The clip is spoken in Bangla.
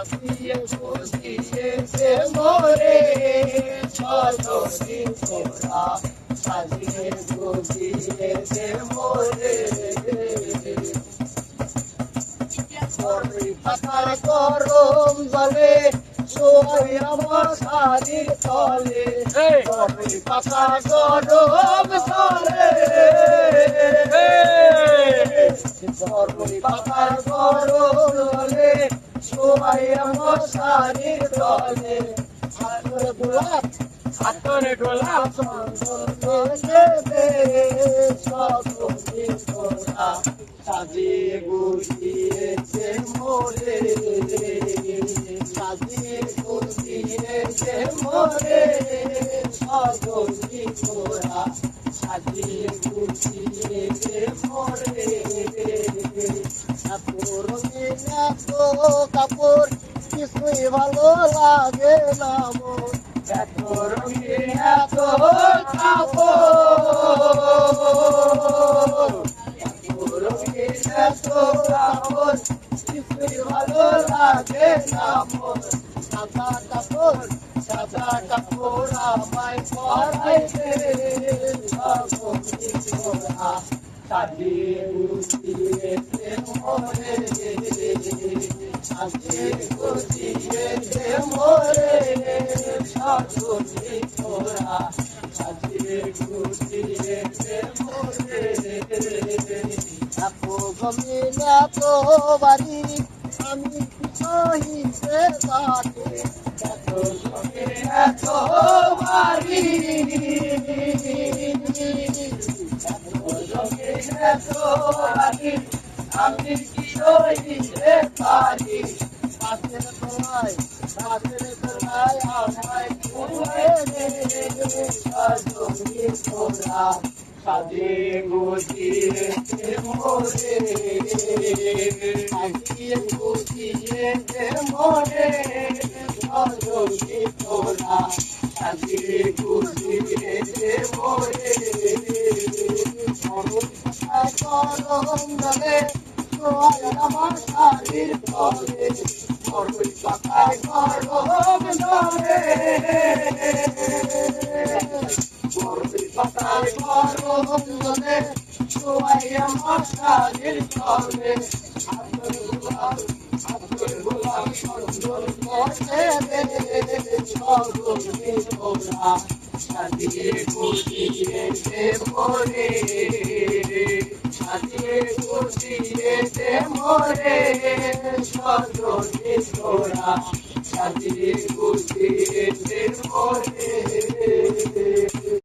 সাজিয়ে বুঝিয়েছে মোরে সজনী তোরা সাজিয়ে বুঝিয়েছে মোরে পাতার গরম জলে শোয় আমার শাড়ির তলে পাতার গরম জলে পাতার গরম জলে শোয় আমার শাড়ির তলে হাতরে গোলাপ সাজিয়ে গুছিয়েছে মোরে সাজিয়ে গুছিয়েছে মোরে সজনী তোরা সাজিয়ে গুছিয়েছে মোরে কাপড় কিছুই ভালো লাগে না মোর এত রঙিন এত কাপড় কিছুই ভালো লাগে না মোর সাদা কাপড় আমায় পরাইতে সাজিয়ে গুছিয়েছে মোরে সাজিয়ে গুছিয়েছে মোরে সজনী তোরা সাজিয়ে গুছিয়েছে মোরে এত বাড়ি আমি সহিতে পারি এত বাড়ি আমি কি সহিতে পারি পাশের তলায় আমায় তুলে সজনী তোরা সাজিয়ে গুছিয়েছে মোরে সাজিয়ে গুছিয়েছে মোরে সজনী তোরা সাজিয়ে গুছিয়েছে মোরে গরম জলে শোয় আমার শাড়ির তলে পাতায় গরম জলে পাতায় গরম জলে শোয় আমার শাড়ির তলে গোলাপ সুন্দর করতে সজনী তোরা সাজিয়ে গুছিয়েছে মোরে সাজিয়ে গুছিয়েছে মোরে সজনী তোরা সাজিয়ে গুছিয়েছে মোরে